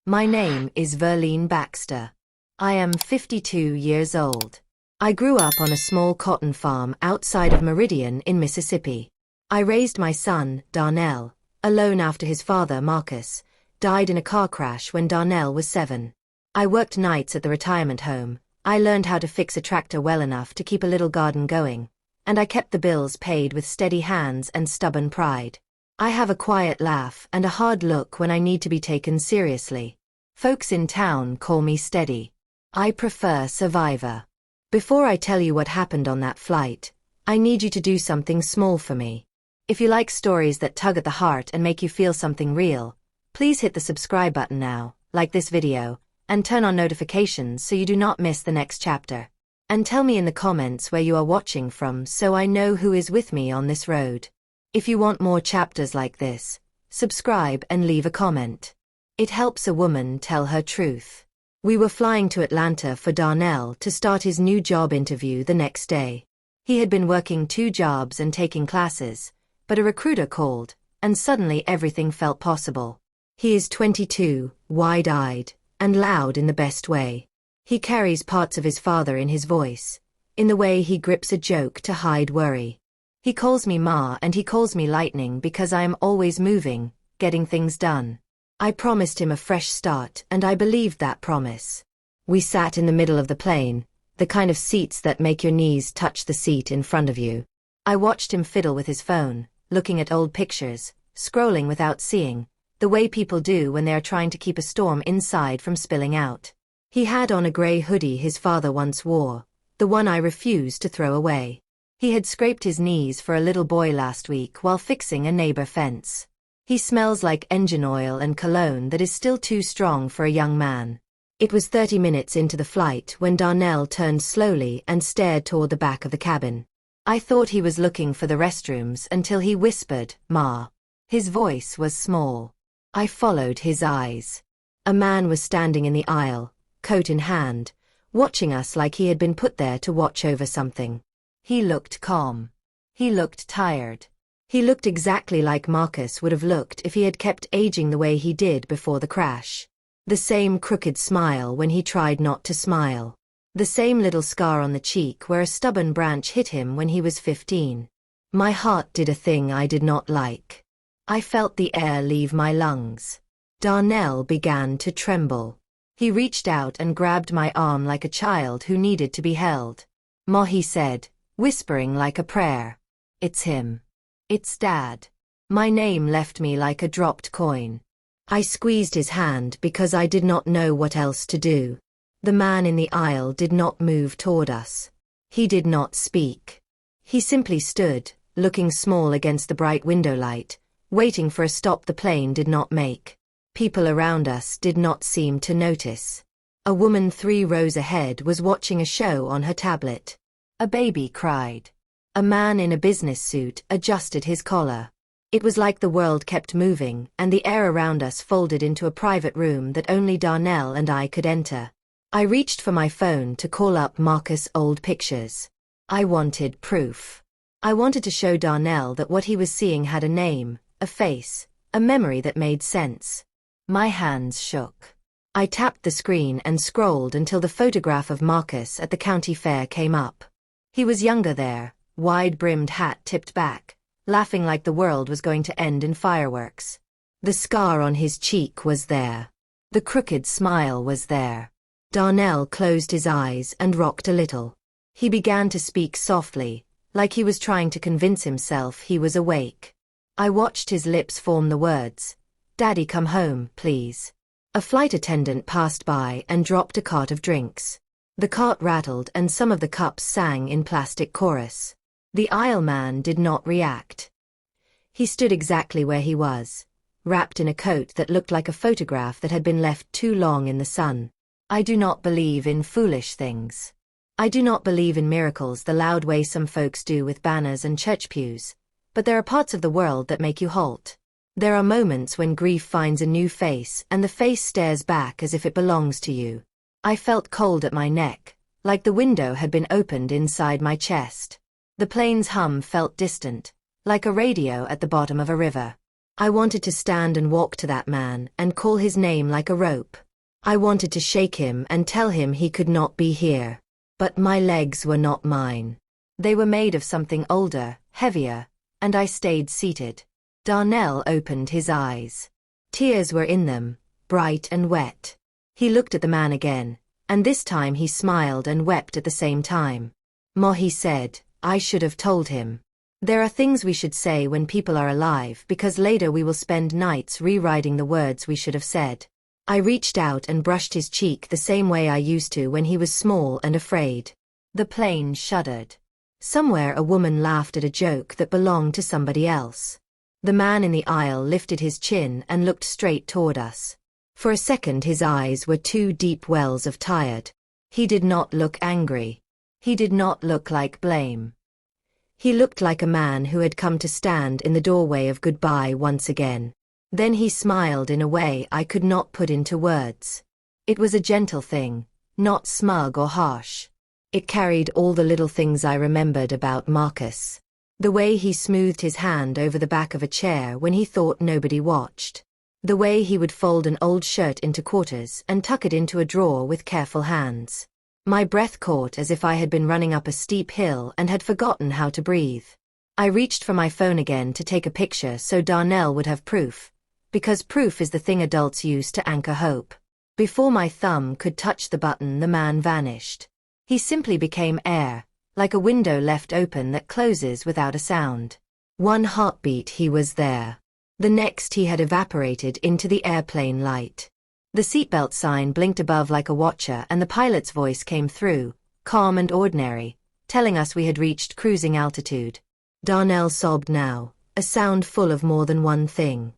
My name is Verlene Baxter. I am 52 years old. I grew up on a small cotton farm outside of Meridian in Mississippi. I raised my son, Darnell, alone after his father, Marcus, died in a car crash when Darnell was 7. I worked nights at the retirement home. I learned how to fix a tractor well enough to keep a little garden going, and I kept the bills paid with steady hands and stubborn pride. I have a quiet laugh and a hard look when I need to be taken seriously. Folks in town call me steady. I prefer survivor. Before I tell you what happened on that flight, I need you to do something small for me. If you like stories that tug at the heart and make you feel something real, please hit the subscribe button now, like this video, and turn on notifications so you do not miss the next chapter. And tell me in the comments where you are watching from so I know who is with me on this road. If you want more chapters like this, subscribe and leave a comment. It helps a woman tell her truth. We were flying to Atlanta for Darnell to start his new job interview the next day. He had been working 2 jobs and taking classes, but a recruiter called, and suddenly everything felt possible. He is 22, wide-eyed, and loud in the best way. He carries parts of his father in his voice, in the way he grips a joke to hide worry. He calls me Ma and he calls me Lightning because I am always moving, getting things done. I promised him a fresh start and I believed that promise. We sat in the middle of the plane, the kind of seats that make your knees touch the seat in front of you. I watched him fiddle with his phone, looking at old pictures, scrolling without seeing, the way people do when they are trying to keep a storm inside from spilling out. He had on a gray hoodie his father once wore, the one I refused to throw away. He had scraped his knees for a little boy last week while fixing a neighbor fence. He smells like engine oil and cologne that is still too strong for a young man. It was 30 minutes into the flight when Darnell turned slowly and stared toward the back of the cabin. I thought he was looking for the restrooms until he whispered, "Ma." His voice was small. I followed his eyes. A man was standing in the aisle, coat in hand, watching us like he had been put there to watch over something. He looked calm. He looked tired. He looked exactly like Marcus would have looked if he had kept aging the way he did before the crash. The same crooked smile when he tried not to smile. The same little scar on the cheek where a stubborn branch hit him when he was 15. My heart did a thing I did not like. I felt the air leave my lungs. Darnell began to tremble. He reached out and grabbed my arm like a child who needed to be held. "Ma," he said, whispering like a prayer. "It's him. It's Dad." My name left me like a dropped coin. I squeezed his hand because I did not know what else to do. The man in the aisle did not move toward us. He did not speak. He simply stood, looking small against the bright window light, waiting for a stop the plane did not make. People around us did not seem to notice. A woman 3 rows ahead was watching a show on her tablet. A baby cried. A man in a business suit adjusted his collar. It was like the world kept moving and the air around us folded into a private room that only Darnell and I could enter. I reached for my phone to call up Marcus' old pictures. I wanted proof. I wanted to show Darnell that what he was seeing had a name, a face, a memory that made sense. My hands shook. I tapped the screen and scrolled until the photograph of Marcus at the county fair came up. He was younger there, wide-brimmed hat tipped back, laughing like the world was going to end in fireworks. The scar on his cheek was there. The crooked smile was there. Darnell closed his eyes and rocked a little. He began to speak softly, like he was trying to convince himself he was awake. I watched his lips form the words, "Daddy, come home, please." A flight attendant passed by and dropped a cart of drinks. The cart rattled and some of the cups sang in plastic chorus. The aisle man did not react. He stood exactly where he was, wrapped in a coat that looked like a photograph that had been left too long in the sun. I do not believe in foolish things. I do not believe in miracles the loud way some folks do with banners and church pews, but there are parts of the world that make you halt. There are moments when grief finds a new face and the face stares back as if it belongs to you. I felt cold at my neck, like the window had been opened inside my chest. The plane's hum felt distant, like a radio at the bottom of a river. I wanted to stand and walk to that man and call his name like a rope. I wanted to shake him and tell him he could not be here. But my legs were not mine. They were made of something older, heavier, and I stayed seated. Darnell opened his eyes. Tears were in them, bright and wet. He looked at the man again, and this time he smiled and wept at the same time. "Ma," he said, "I should have told him. There are things we should say when people are alive because later we will spend nights rewriting the words we should have said." I reached out and brushed his cheek the same way I used to when he was small and afraid. The plane shuddered. Somewhere a woman laughed at a joke that belonged to somebody else. The man in the aisle lifted his chin and looked straight toward us. For a second his eyes were two deep wells of tired. He did not look angry. He did not look like blame. He looked like a man who had come to stand in the doorway of goodbye once again. Then he smiled in a way I could not put into words. It was a gentle thing, not smug or harsh. It carried all the little things I remembered about Marcus. The way he smoothed his hand over the back of a chair when he thought nobody watched. The way he would fold an old shirt into quarters and tuck it into a drawer with careful hands. My breath caught as if I had been running up a steep hill and had forgotten how to breathe. I reached for my phone again to take a picture so Darnell would have proof, because proof is the thing adults use to anchor hope. Before my thumb could touch the button, the man vanished. He simply became air, like a window left open that closes without a sound. One heartbeat he was there. The next he had evaporated into the airplane light. The seatbelt sign blinked above like a watcher and the pilot's voice came through, calm and ordinary, telling us we had reached cruising altitude. Darnell sobbed now, a sound full of more than one thing.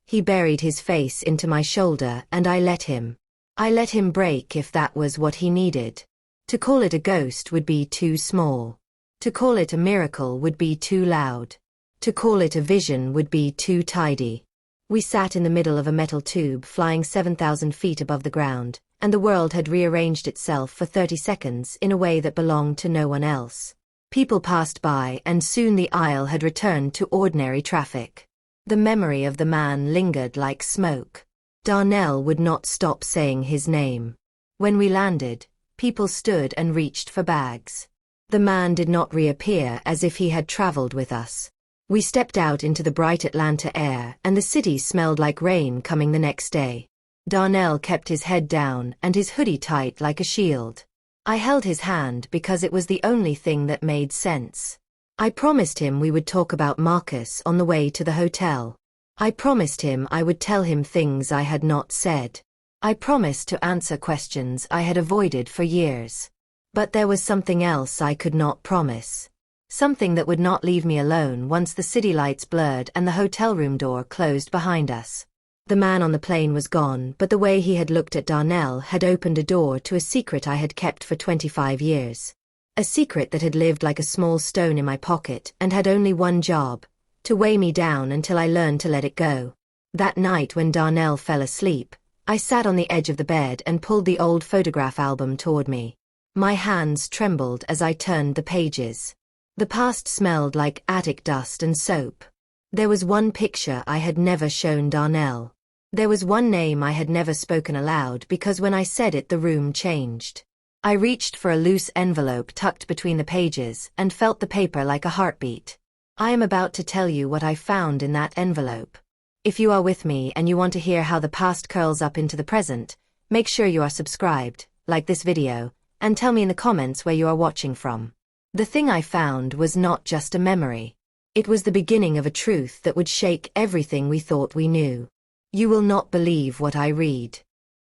He buried his face into my shoulder and I let him. I let him break if that was what he needed. To call it a ghost would be too small. To call it a miracle would be too loud. To call it a vision would be too tidy. We sat in the middle of a metal tube flying 7,000 feet above the ground, and the world had rearranged itself for 30 seconds in a way that belonged to no one else. People passed by and soon the aisle had returned to ordinary traffic. The memory of the man lingered like smoke. Darnell would not stop saying his name. When we landed, people stood and reached for bags. The man did not reappear as if he had traveled with us. We stepped out into the bright Atlanta air and the city smelled like rain coming the next day. Darnell kept his head down and his hoodie tight like a shield. I held his hand because it was the only thing that made sense. I promised him we would talk about Marcus on the way to the hotel. I promised him I would tell him things I had not said. I promised to answer questions I had avoided for years. But there was something else I could not promise. Something that would not leave me alone once the city lights blurred and the hotel room door closed behind us. The man on the plane was gone, but the way he had looked at Darnell had opened a door to a secret I had kept for 25 years. A secret that had lived like a small stone in my pocket and had only one job, to weigh me down until I learned to let it go. That night when Darnell fell asleep, I sat on the edge of the bed and pulled the old photograph album toward me. My hands trembled as I turned the pages. The past smelled like attic dust and soap. There was one picture I had never shown Darnell. There was one name I had never spoken aloud because when I said it the room changed. I reached for a loose envelope tucked between the pages and felt the paper like a heartbeat. I am about to tell you what I found in that envelope. If you are with me and you want to hear how the past curls up into the present, make sure you are subscribed, like this video, and tell me in the comments where you are watching from. The thing I found was not just a memory. It was the beginning of a truth that would shake everything we thought we knew. You will not believe what I read.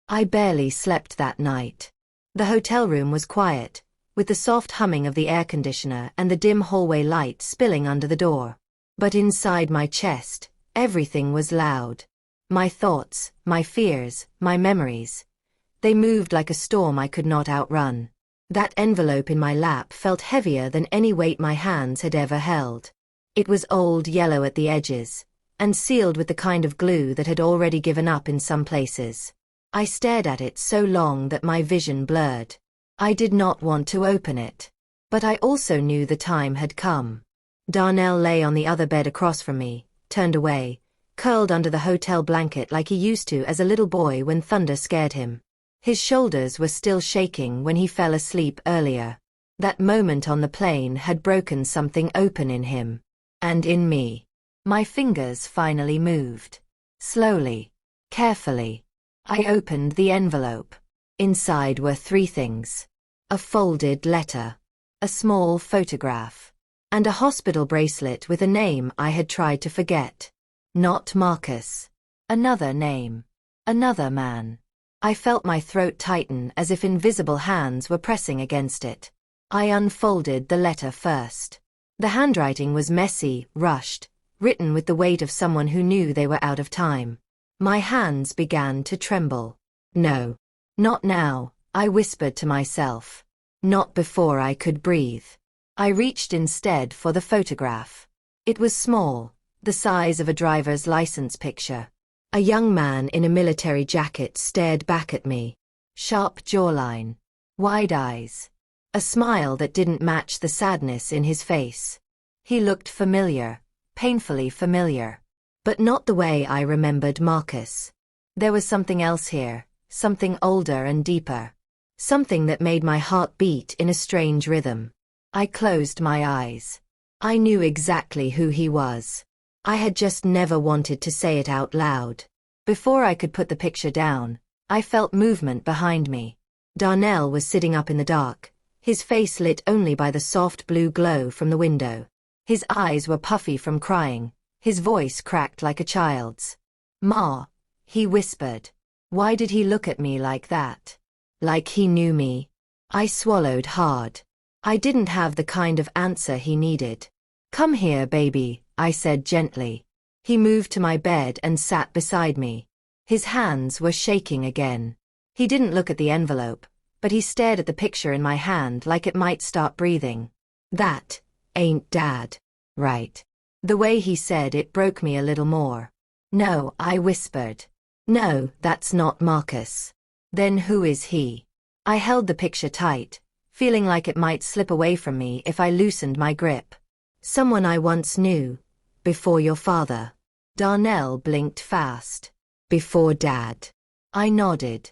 I barely slept that night. The hotel room was quiet, with the soft humming of the air conditioner and the dim hallway light spilling under the door. But inside my chest, everything was loud. My thoughts, my fears, my memories. They moved like a storm I could not outrun. That envelope in my lap felt heavier than any weight my hands had ever held. It was old, yellow at the edges, and sealed with the kind of glue that had already given up in some places. I stared at it so long that my vision blurred. I did not want to open it. But I also knew the time had come. Darnell lay on the other bed across from me, turned away, curled under the hotel blanket like he used to as a little boy when thunder scared him. His shoulders were still shaking when he fell asleep earlier. That moment on the plane had broken something open in him. And in me. My fingers finally moved. Slowly. Carefully. I opened the envelope. Inside were 3 things. A folded letter. A small photograph. And a hospital bracelet with a name I had tried to forget. Not Marcus. Another name. Another man. I felt my throat tighten as if invisible hands were pressing against it. I unfolded the letter first. The handwriting was messy, rushed, written with the weight of someone who knew they were out of time. My hands began to tremble. No. Not now, I whispered to myself. Not before I could breathe. I reached instead for the photograph. It was small, the size of a driver's license picture. A young man in a military jacket stared back at me. Sharp jawline. Wide eyes. A smile that didn't match the sadness in his face. He looked familiar, painfully familiar. But not the way I remembered Marcus. There was something else here, something older and deeper. Something that made my heart beat in a strange rhythm. I closed my eyes. I knew exactly who he was. I had just never wanted to say it out loud. Before I could put the picture down, I felt movement behind me. Darnell was sitting up in the dark, his face lit only by the soft blue glow from the window. His eyes were puffy from crying, his voice cracked like a child's. "Ma," he whispered. Why did he look at me like that? Like he knew me? I swallowed hard. I didn't have the kind of answer he needed. "Come here, baby," I said gently. He moved to my bed and sat beside me. His hands were shaking again. He didn't look at the envelope, but he stared at the picture in my hand like it might start breathing. "That ain't Dad, right?" The way he said it broke me a little more. "No," I whispered. "No, that's not Marcus." "Then who is he?" I held the picture tight, feeling like it might slip away from me if I loosened my grip. "Someone I once knew. Before your father." Darnell blinked fast. "Before Dad." I nodded.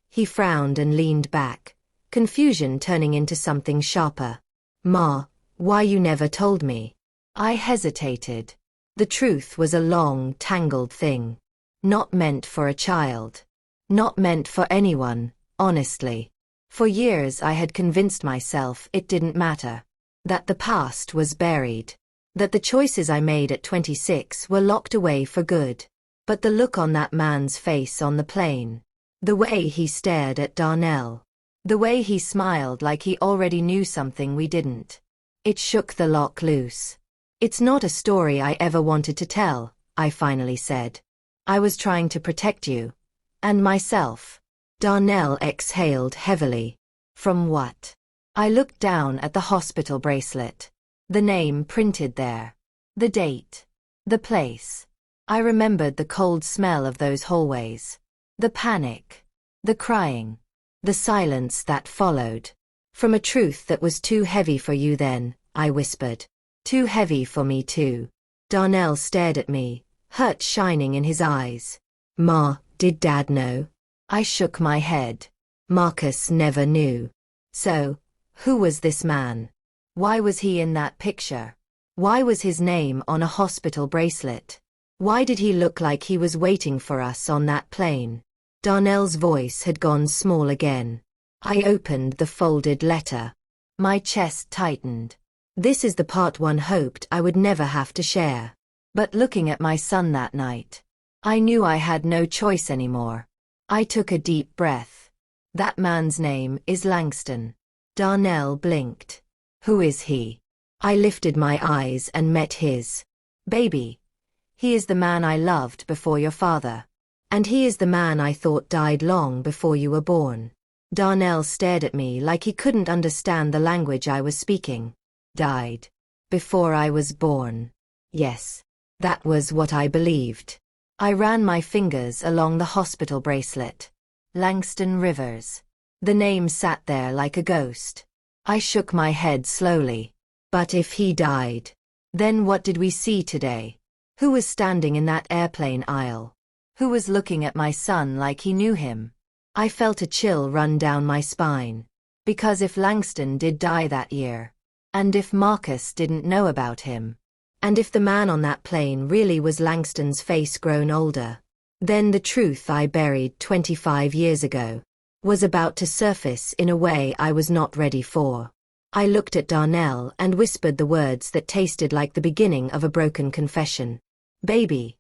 He frowned and leaned back, confusion turning into something sharper. "Ma, why you never told me?" I hesitated. The truth was a long, tangled thing. Not meant for a child. Not meant for anyone, honestly. For years I had convinced myself it didn't matter. That the past was buried. That the choices I made at 26 were locked away for good. But the look on that man's face on the plane. The way he stared at Darnell. The way he smiled like he already knew something we didn't. It shook the lock loose. "It's not a story I ever wanted to tell," I finally said. "I was trying to protect you. And myself." Darnell exhaled heavily. "From what?" I looked down at the hospital bracelet. The name printed there. The date. The place. I remembered the cold smell of those hallways. The panic. The crying. The silence that followed. "From a truth that was too heavy for you then," I whispered. "Too heavy for me too." Darnell stared at me, hurt shining in his eyes. "Ma, did Dad know?" I shook my head. Marcus never knew. So, who was this man? Why was he in that picture? Why was his name on a hospital bracelet? Why did he look like he was waiting for us on that plane? Darnell's voice had gone small again. I opened the folded letter. My chest tightened. This is the part one hoped I would never have to share. But looking at my son that night, I knew I had no choice anymore. I took a deep breath. "That man's name is Langston." Darnell blinked. "Who is he?" I lifted my eyes and met his. "Baby. He is the man I loved before your father. And he is the man I thought died long before you were born." Darnell stared at me like he couldn't understand the language I was speaking. "Died. Before I was born." Yes. That was what I believed. I ran my fingers along the hospital bracelet. Langston Rivers. The name sat there like a ghost. I shook my head slowly. But if he died, then what did we see today? Who was standing in that airplane aisle? Who was looking at my son like he knew him? I felt a chill run down my spine. Because if Langston did die that year, and if Marcus didn't know about him, and if the man on that plane really was Langston's face grown older, then the truth I buried 25 years ago was about to surface in a way I was not ready for. I looked at Darnell and whispered the words that tasted like the beginning of a broken confession. Baby,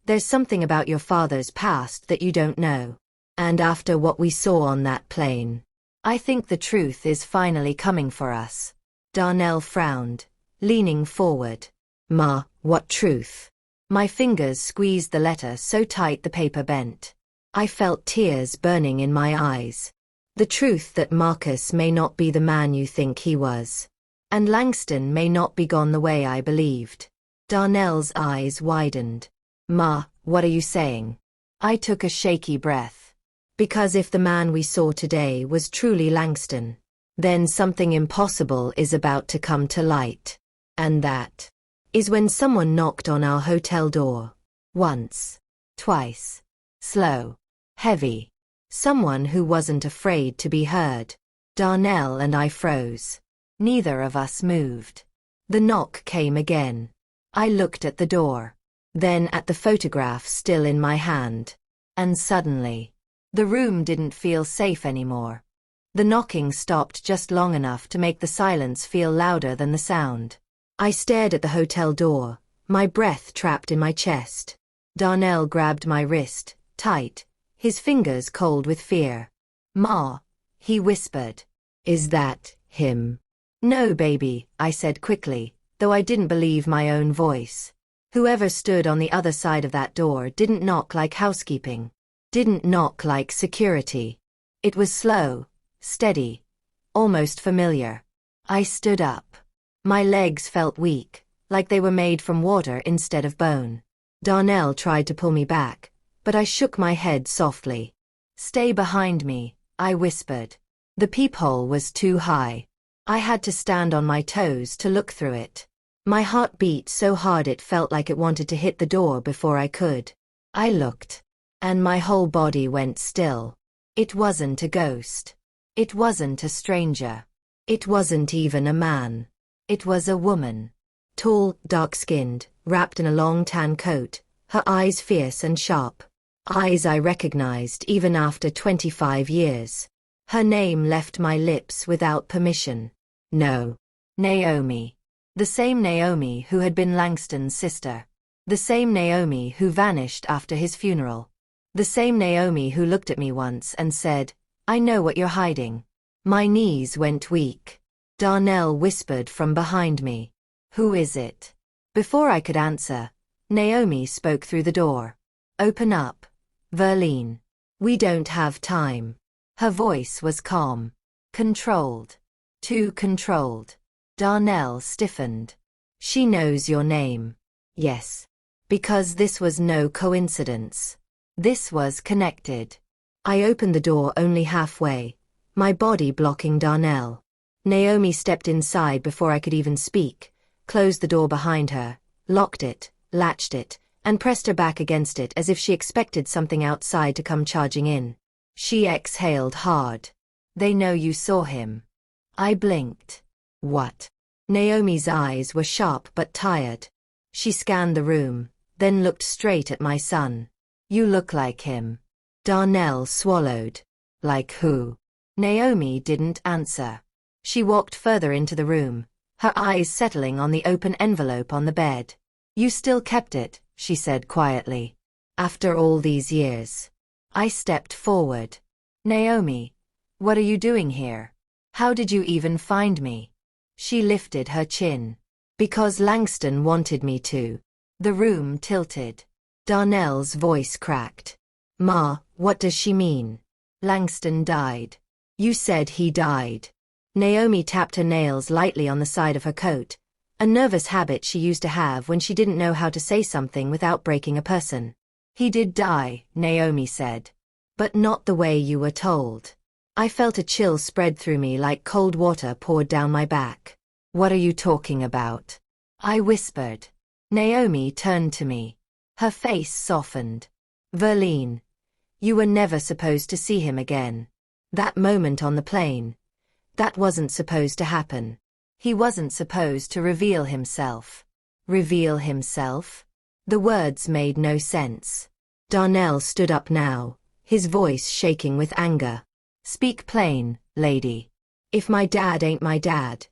there's something about your father's past that you don't know. And after what we saw on that plane, I think the truth is finally coming for us. Darnell frowned, leaning forward. Ma, what truth? My fingers squeezed the letter so tight the paper bent. I felt tears burning in my eyes. The truth that Marcus may not be the man you think he was. And Langston may not be gone the way I believed. Darnell's eyes widened. Ma, what are you saying? I took a shaky breath. Because if the man we saw today was truly Langston, then something impossible is about to come to light. And that is when someone knocked on our hotel door. Once. Twice. Slow. Heavy. Someone who wasn't afraid to be heard. Darnell and I froze. Neither of us moved. The knock came again. I looked at the door. Then at the photograph still in my hand. And suddenly, the room didn't feel safe anymore. The knocking stopped just long enough to make the silence feel louder than the sound. I stared at the hotel door, my breath trapped in my chest. Darnell grabbed my wrist, tight, his fingers cold with fear. Ma, he whispered. Is that him? No, baby, I said quickly, though I didn't believe my own voice. Whoever stood on the other side of that door didn't knock like housekeeping. Didn't knock like security. It was slow, steady, almost familiar. I stood up. My legs felt weak, like they were made from water instead of bone. Darnell tried to pull me back, but I shook my head softly. Stay behind me, I whispered. The peephole was too high. I had to stand on my toes to look through it. My heart beat so hard it felt like it wanted to hit the door before I could. I looked, and my whole body went still. It wasn't a ghost. It wasn't a stranger. It wasn't even a man. It was a woman. Tall, dark-skinned, wrapped in a long tan coat, her eyes fierce and sharp. Eyes I recognized even after 25 years. Her name left my lips without permission. No. Naomi. The same Naomi who had been Langston's sister. The same Naomi who vanished after his funeral. The same Naomi who looked at me once and said, I know what you're hiding. My knees went weak. Darnell whispered from behind me. Who is it? Before I could answer, Naomi spoke through the door. Open up. Verlene. We don't have time. Her voice was calm. Controlled. Too controlled. Darnell stiffened. She knows your name. Yes. Because this was no coincidence. This was connected. I opened the door only halfway, my body blocking Darnell. Naomi stepped inside before I could even speak, closed the door behind her, locked it, latched it, and pressed her back against it as if she expected something outside to come charging in. She exhaled hard. They know you saw him. I blinked. What? Naomi's eyes were sharp but tired. She scanned the room, then looked straight at my son. You look like him. Darnell swallowed. Like who? Naomi didn't answer. She walked further into the room, her eyes settling on the open envelope on the bed. You still kept it, she said quietly. After all these years. I stepped forward. Naomi, what are you doing here? How did you even find me? She lifted her chin. Because Langston wanted me to. The room tilted. Darnell's voice cracked. Ma, what does she mean? Langston died. You said he died. Naomi tapped her nails lightly on the side of her coat, a nervous habit she used to have when she didn't know how to say something without breaking a person. He did die, Naomi said. But not the way you were told. I felt a chill spread through me like cold water poured down my back. What are you talking about? I whispered. Naomi turned to me. Her face softened. Verlene, you were never supposed to see him again. That moment on the plane. That wasn't supposed to happen. He wasn't supposed to reveal himself. Reveal himself? The words made no sense. Darnell stood up now, his voice shaking with anger. Speak plain, lady. If my dad ain't my dad,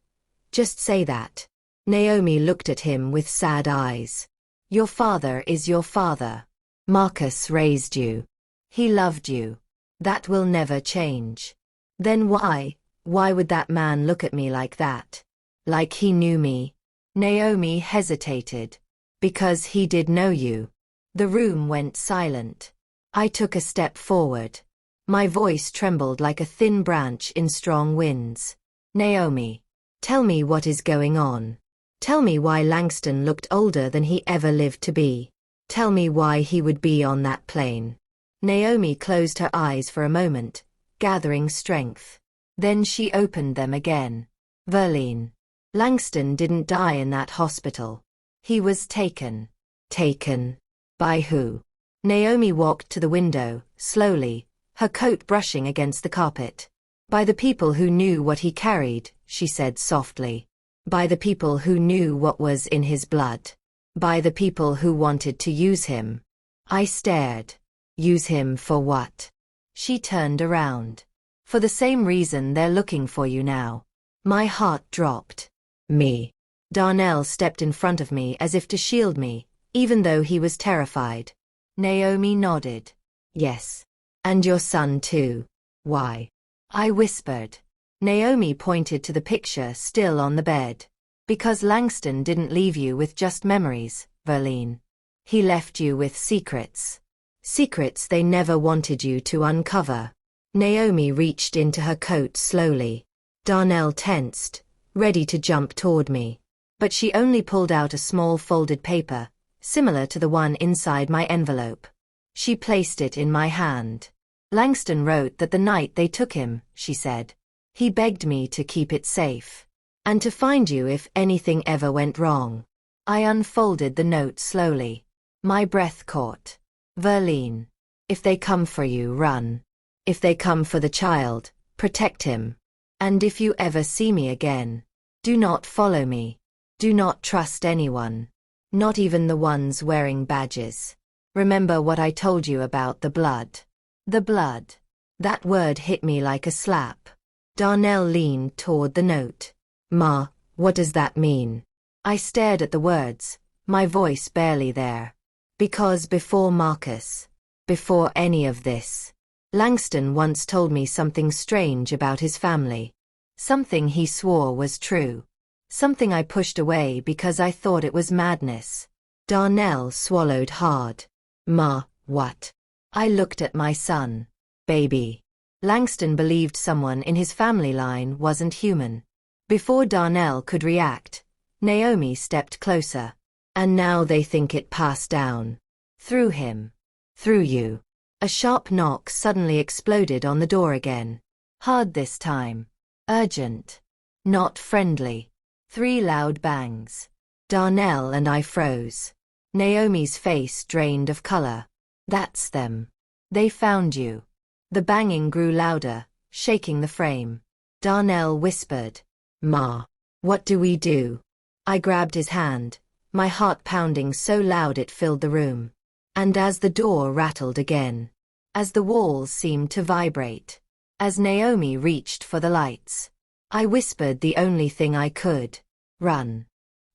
just say that. Naomi looked at him with sad eyes. Your father is your father. Marcus raised you. He loved you. That will never change. Then why would that man look at me like that? Like he knew me? Naomi hesitated. Because he did know you. The room went silent. I took a step forward. My voice trembled like a thin branch in strong winds. Naomi, tell me what is going on. Tell me why Langston looked older than he ever lived to be. Tell me why he would be on that plane. Naomi closed her eyes for a moment, gathering strength. Then she opened them again. Verlene, Langston didn't die in that hospital. He was taken. Taken? By who? Naomi walked to the window, slowly, her coat brushing against the carpet. By the people who knew what he carried, she said softly. By the people who knew what was in his blood. By the people who wanted to use him. I stared. Use him for what? She turned around. For the same reason they're looking for you now. My heart dropped. Me. Darnell stepped in front of me as if to shield me, even though he was terrified. Naomi nodded. Yes. And your son too. Why? I whispered. Naomi pointed to the picture still on the bed. Because Langston didn't leave you with just memories, Verlene. He left you with secrets. Secrets they never wanted you to uncover. Naomi reached into her coat slowly. Darnell tensed, ready to jump toward me. But she only pulled out a small folded paper, similar to the one inside my envelope. She placed it in my hand. Langston wrote that the night they took him, she said. He begged me to keep it safe. And to find you if anything ever went wrong. I unfolded the note slowly. My breath caught. Verlene. If they come for you, run. If they come for the child, protect him. And if you ever see me again, do not follow me. Do not trust anyone. Not even the ones wearing badges. Remember what I told you about the blood. The blood. That word hit me like a slap. Darnell leaned toward the note. Ma, what does that mean? I stared at the words, my voice barely there. Because before Marcus, before any of this, Langston once told me something strange about his family. Something he swore was true. Something I pushed away because I thought it was madness. Darnell swallowed hard. Ma, what? I looked at my son. Baby. Langston believed someone in his family line wasn't human. Before Darnell could react, Naomi stepped closer. And now they think it passed down. Through him. Through you. A sharp knock suddenly exploded on the door again. Hard this time. Urgent. Not friendly. 3 loud bangs. Darnell and I froze. Naomi's face drained of color. That's them. They found you. The banging grew louder, shaking the frame. Darnell whispered. Ma. What do we do? I grabbed his hand, my heart pounding so loud it filled the room. And as the door rattled again, as the walls seemed to vibrate, as Naomi reached for the lights, I whispered the only thing I could. Run.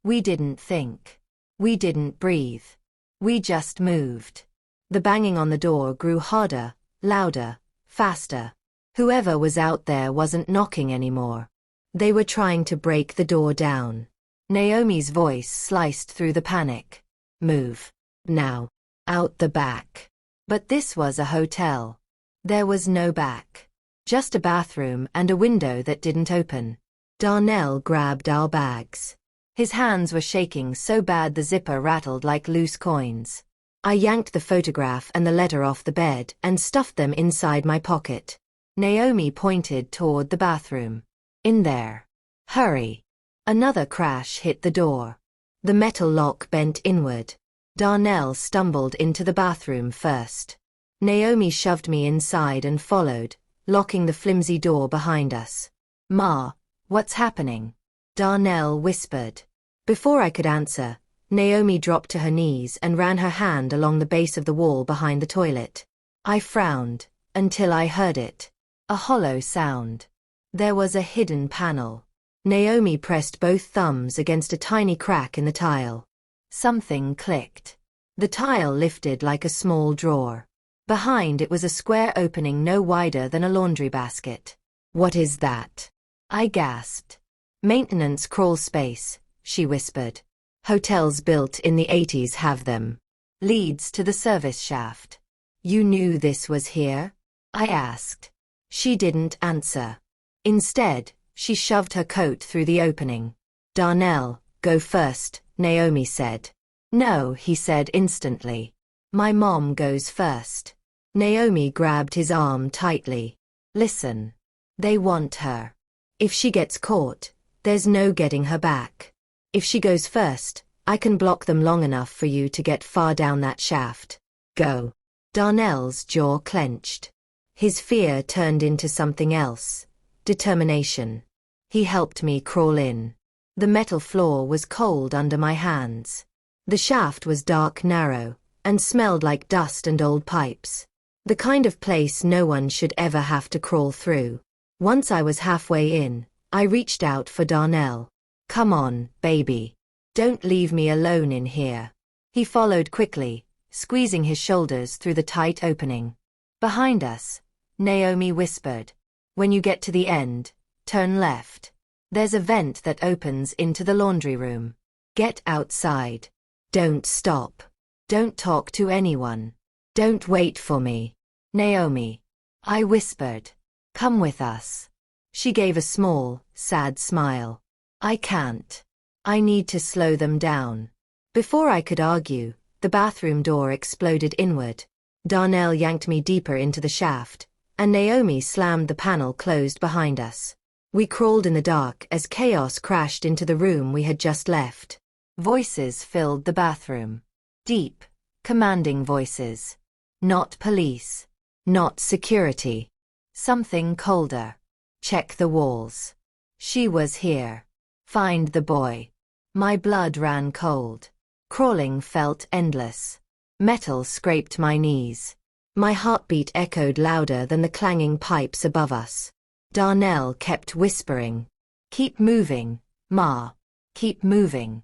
We didn't think. We didn't breathe. We just moved. The banging on the door grew harder, louder, faster. Whoever was out there wasn't knocking anymore. They were trying to break the door down. Naomi's voice sliced through the panic. Move. Now. Out the back. But this was a hotel. There was no back. Just a bathroom and a window that didn't open. Darnell grabbed our bags. His hands were shaking so bad the zipper rattled like loose coins. I yanked the photograph and the letter off the bed and stuffed them inside my pocket. Naomi pointed toward the bathroom. In there. Hurry. Another crash hit the door. The metal lock bent inward. Darnell stumbled into the bathroom first. Naomi shoved me inside and followed, locking the flimsy door behind us. "Ma, what's happening?" Darnell whispered. Before I could answer, Naomi dropped to her knees and ran her hand along the base of the wall behind the toilet. I frowned, until I heard it. A hollow sound. There was a hidden panel. Naomi pressed both thumbs against a tiny crack in the tile. Something clicked. The tile lifted like a small drawer. Behind it was a square opening no wider than a laundry basket. "What is that?" I gasped. "Maintenance crawl space," she whispered. "Hotels built in the 80s have them. Leads to the service shaft." "You knew this was here?" I asked. She didn't answer. Instead, she shoved her coat through the opening. "Darnell, go first," Naomi said. "No," he said instantly. "My mom goes first." Naomi grabbed his arm tightly. "Listen. They want her. If she gets caught, there's no getting her back. If she goes first, I can block them long enough for you to get far down that shaft. Go." Darnell's jaw clenched. His fear turned into something else. Determination. He helped me crawl in. The metal floor was cold under my hands. The shaft was dark, narrow, and smelled like dust and old pipes. The kind of place no one should ever have to crawl through. Once I was halfway in, I reached out for Darnell. "Come on, baby. Don't leave me alone in here." He followed quickly, squeezing his shoulders through the tight opening. Behind us, Naomi whispered, "When you get to the end, turn left. There's a vent that opens into the laundry room. Get outside. Don't stop. Don't talk to anyone. Don't wait for me." "Naomi," I whispered, "come with us." She gave a small, sad smile. "I can't. I need to slow them down." Before I could argue, the bathroom door exploded inward. Darnell yanked me deeper into the shaft, and Naomi slammed the panel closed behind us. We crawled in the dark as chaos crashed into the room we had just left. Voices filled the bathroom. Deep, commanding voices. Not police. Not security. Something colder. "Check the walls. She was here. Find the boy." My blood ran cold. Crawling felt endless. Metal scraped my knees. My heartbeat echoed louder than the clanging pipes above us. Darnell kept whispering, "Keep moving, Ma. Keep moving."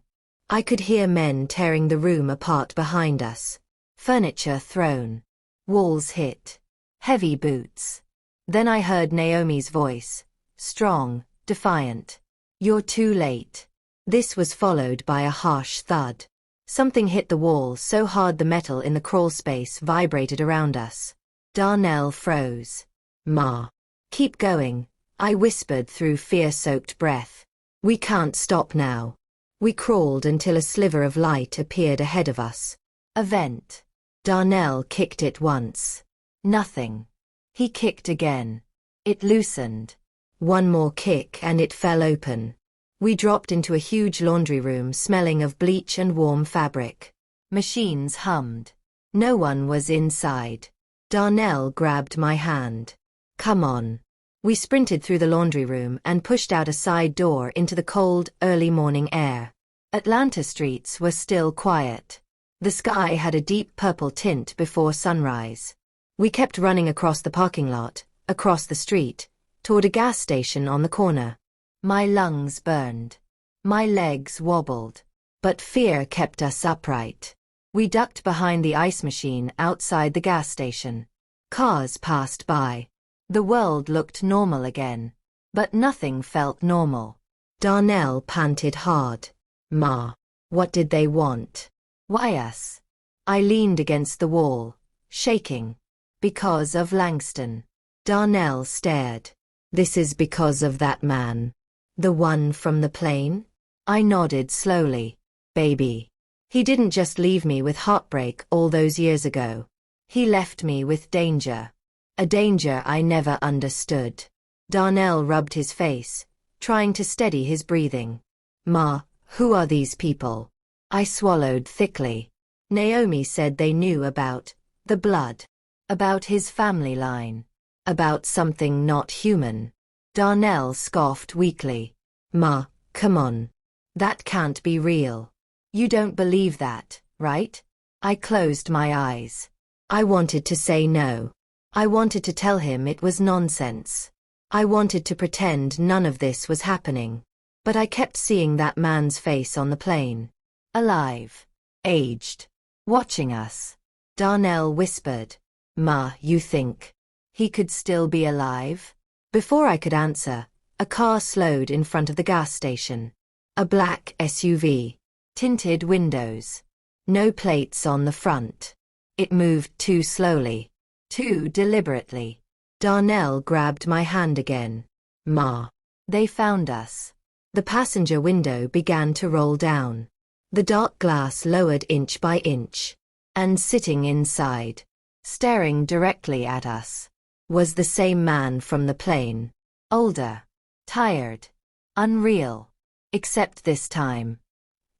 I could hear men tearing the room apart behind us. Furniture thrown. Walls hit. Heavy boots. Then I heard Naomi's voice, strong, defiant. "You're too late." This was followed by a harsh thud. Something hit the wall so hard the metal in the crawl space vibrated around us. Darnell froze. "Ma. Keep going," I whispered through fear-soaked breath. "We can't stop now." We crawled until a sliver of light appeared ahead of us. A vent. Darnell kicked it once. Nothing. He kicked again. It loosened. One more kick and it fell open. We dropped into a huge laundry room smelling of bleach and warm fabric. Machines hummed. No one was inside. Darnell grabbed my hand. "Come on." We sprinted through the laundry room and pushed out a side door into the cold, early morning air. Atlanta streets were still quiet. The sky had a deep purple tint before sunrise. We kept running across the parking lot, across the street, toward a gas station on the corner. My lungs burned. My legs wobbled. But fear kept us upright. We ducked behind the ice machine outside the gas station. Cars passed by. The world looked normal again. But nothing felt normal. Darnell panted hard. "Ma, what did they want?" "Why us?" I leaned against the wall, shaking. "Because of Langston." Darnell stared. "This is because of that man. The one from the plane?" I nodded slowly. "Baby. He didn't just leave me with heartbreak all those years ago. He left me with danger. A danger I never understood." Darnell rubbed his face, trying to steady his breathing. "Ma, who are these people?" I swallowed thickly. Naomi said they knew about the blood, about his family line, about something not human. Darnell scoffed weakly. Ma, come on. That can't be real. You don't believe that, right? I closed my eyes. I wanted to say no. I wanted to tell him it was nonsense. I wanted to pretend none of this was happening. But I kept seeing that man's face on the plane. Alive. Aged. Watching us. Darnell whispered. Ma, you think he could still be alive? Before I could answer, a car slowed in front of the gas station. A black SUV. Tinted windows. No plates on the front. It moved too slowly. Too deliberately. Darnell grabbed my hand again. Ma. They found us. The passenger window began to roll down. The dark glass lowered inch by inch. And sitting inside, staring directly at us, was the same man from the plane. Older. Tired. Unreal. Except this time.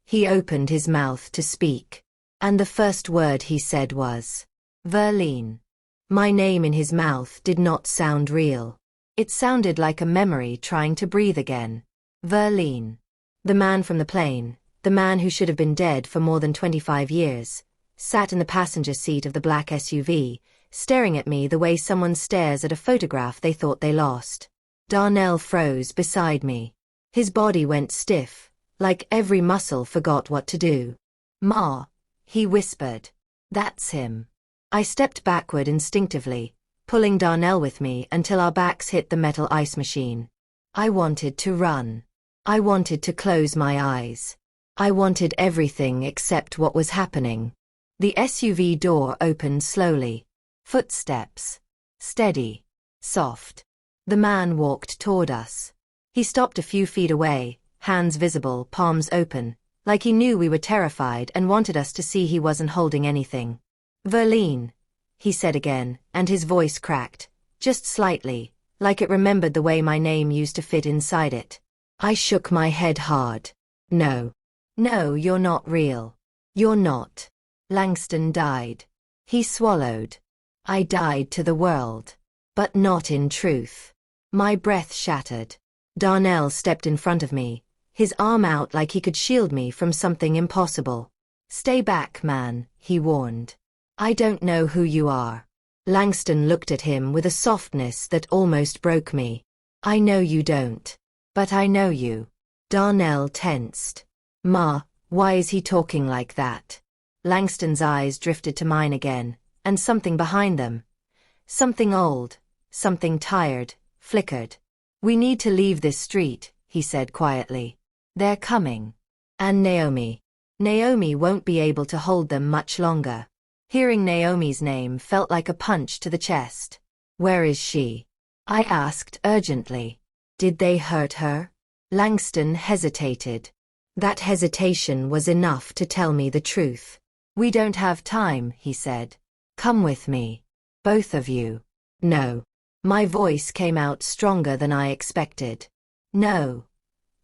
He opened his mouth to speak. And the first word he said was, Verlene. My name in his mouth did not sound real. It sounded like a memory trying to breathe again. Verlene. The man from the plane, the man who should have been dead for more than 25 years, sat in the passenger seat of the black SUV, staring at me the way someone stares at a photograph they thought they lost. Darnell froze beside me. His body went stiff, like every muscle forgot what to do. Ma, he whispered. That's him. I stepped backward instinctively, pulling Darnell with me until our backs hit the metal ice machine. I wanted to run. I wanted to close my eyes. I wanted everything except what was happening. The SUV door opened slowly. Footsteps. Steady. Soft. The man walked toward us. He stopped a few feet away, hands visible, palms open, like he knew we were terrified and wanted us to see he wasn't holding anything. Verlene, he said again, and his voice cracked, just slightly, like it remembered the way my name used to fit inside it. I shook my head hard. No. No, you're not real. You're not. Langston died. He swallowed. I died to the world. But not in truth. My breath shattered. Darnell stepped in front of me, his arm out like he could shield me from something impossible. Stay back, man, he warned. I don't know who you are. Langston looked at him with a softness that almost broke me. I know you don't. But I know you. Darnell tensed. Ma, why is he talking like that? Langston's eyes drifted to mine again, and something behind them. Something old, something tired, flickered. We need to leave this street, he said quietly. They're coming. And Naomi. Naomi won't be able to hold them much longer. Hearing Naomi's name felt like a punch to the chest. Where is she? I asked urgently. Did they hurt her? Langston hesitated. That hesitation was enough to tell me the truth. We don't have time, he said. Come with me. Both of you. No. My voice came out stronger than I expected. No.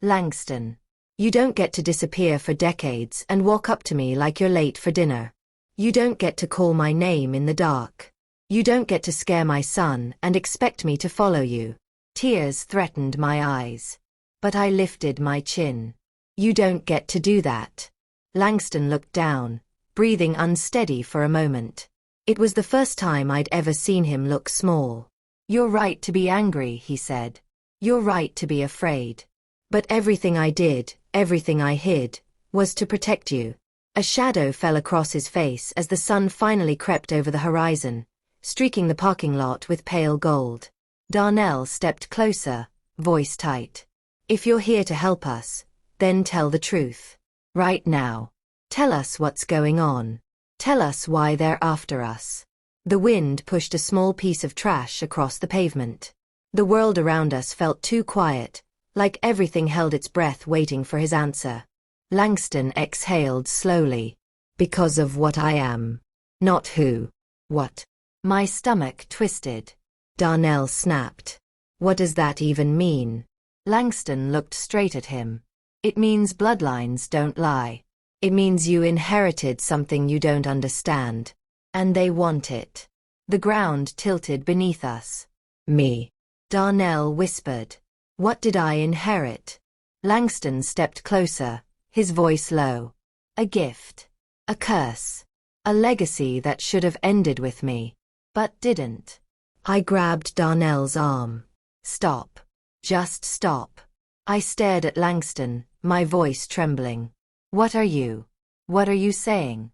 Langston. You don't get to disappear for decades and walk up to me like you're late for dinner. You don't get to call my name in the dark. You don't get to scare my son and expect me to follow you. Tears threatened my eyes. But I lifted my chin. You don't get to do that. Langston looked down, breathing unsteady for a moment. It was the first time I'd ever seen him look small. You're right to be angry, he said. You're right to be afraid. But everything I did, everything I hid, was to protect you. A shadow fell across his face as the sun finally crept over the horizon, streaking the parking lot with pale gold. Darnell stepped closer, voice tight. If you're here to help us, then tell the truth. Right now. Tell us what's going on. Tell us why they're after us. The wind pushed a small piece of trash across the pavement. The world around us felt too quiet, like everything held its breath waiting for his answer. Langston exhaled slowly. Because of what I am. Not who. What? My stomach twisted. Darnell snapped. What does that even mean? Langston looked straight at him. It means bloodlines don't lie. It means you inherited something you don't understand. And they want it. The ground tilted beneath us. Me. Darnell whispered. What did I inherit? Langston stepped closer, his voice low. A gift. A curse. A legacy that should have ended with me. But didn't. I grabbed Darnell's arm. Stop. Just stop. I stared at Langston, my voice trembling. What are you? What are you saying?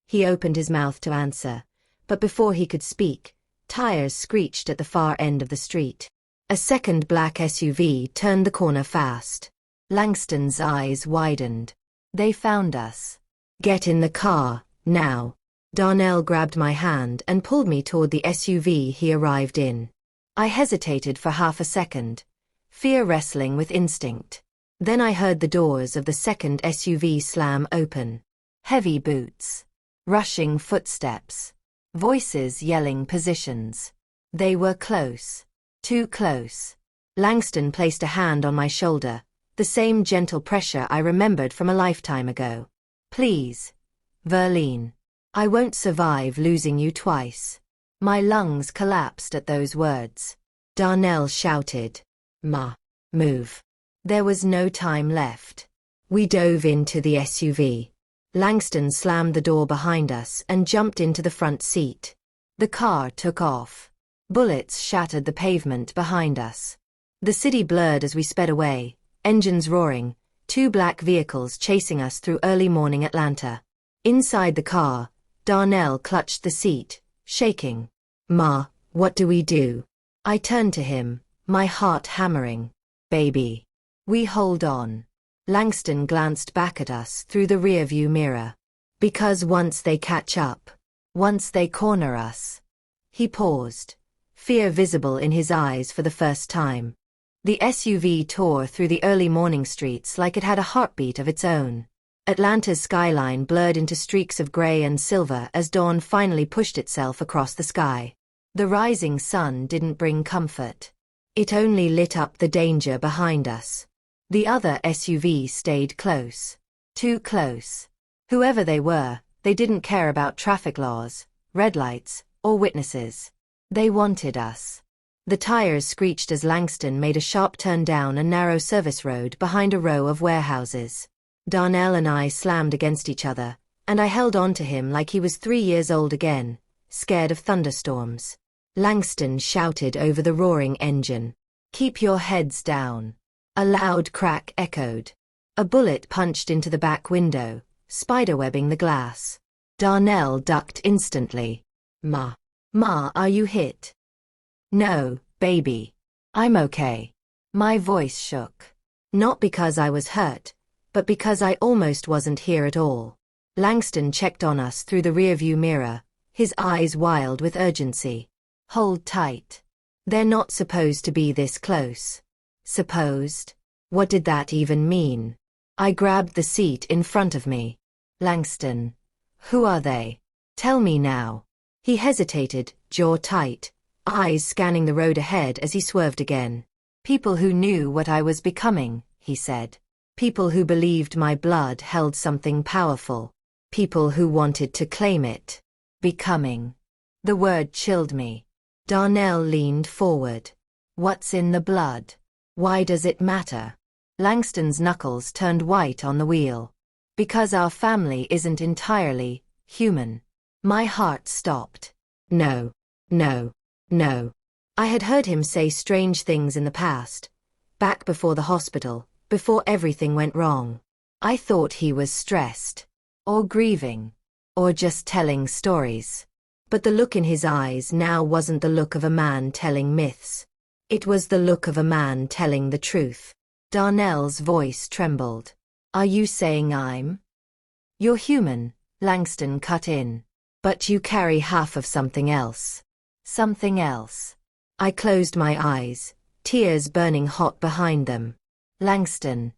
He opened his mouth to answer, but before he could speak, tires screeched at the far end of the street. A second black SUV turned the corner fast. Langston's eyes widened. They found us. Get in the car, now. Darnell grabbed my hand and pulled me toward the SUV he arrived in. I hesitated for half a second, fear wrestling with instinct. Then I heard the doors of the second SUV slam open. Heavy boots. Rushing footsteps. Voices yelling positions. They were close. Too close. Langston placed a hand on my shoulder, the same gentle pressure I remembered from a lifetime ago. Please. Verlene. I won't survive losing you twice. My lungs collapsed at those words. Darnell shouted. Ma. Move. There was no time left. We dove into the SUV. Langston slammed the door behind us and jumped into the front seat. The car took off. Bullets shattered the pavement behind us. The city blurred as we sped away, engines roaring, two black vehicles chasing us through early morning Atlanta. Inside the car, Darnell clutched the seat, shaking. Ma, what do we do? I turned to him, my heart hammering. Baby. We hold on. Langston glanced back at us through the rearview mirror. Because once they catch up, once they corner us. He paused, fear visible in his eyes for the first time. The SUV tore through the early morning streets like it had a heartbeat of its own. Atlanta's skyline blurred into streaks of gray and silver as dawn finally pushed itself across the sky. The rising sun didn't bring comfort. It only lit up the danger behind us. The other SUV stayed close. Too close. Whoever they were, they didn't care about traffic laws, red lights, or witnesses. They wanted us. The tires screeched as Langston made a sharp turn down a narrow service road behind a row of warehouses. Darnell and I slammed against each other, and I held on to him like he was 3 years old again, scared of thunderstorms. Langston shouted over the roaring engine. Keep your heads down. A loud crack echoed. A bullet punched into the back window, spiderwebbing the glass. Darnell ducked instantly. Ma, are you hit? No, baby. I'm okay. My voice shook. Not because I was hurt, but because I almost wasn't here at all. Langston checked on us through the rearview mirror, his eyes wild with urgency. Hold tight. They're not supposed to be this close. Supposed? What did that even mean? I grabbed the seat in front of me. Langston. Who are they? Tell me now. He hesitated, jaw tight, eyes scanning the road ahead as he swerved again. People who knew what I was becoming, he said. People who believed my blood held something powerful. People who wanted to claim it. Becoming. The word chilled me. Darnell leaned forward. What's in the blood? Why does it matter? Langston's knuckles turned white on the wheel. Because our family isn't entirely human. My heart stopped. No. I had heard him say strange things in the past. Back before the hospital, before everything went wrong. I thought he was stressed. Or grieving. Or just telling stories. But the look in his eyes now wasn't the look of a man telling myths. It was the look of a man telling the truth. Darnell's voice trembled. Are you saying I'm? You're human, Langston cut in. But you carry half of something else. Something else. I closed my eyes, tears burning hot behind them. Langston.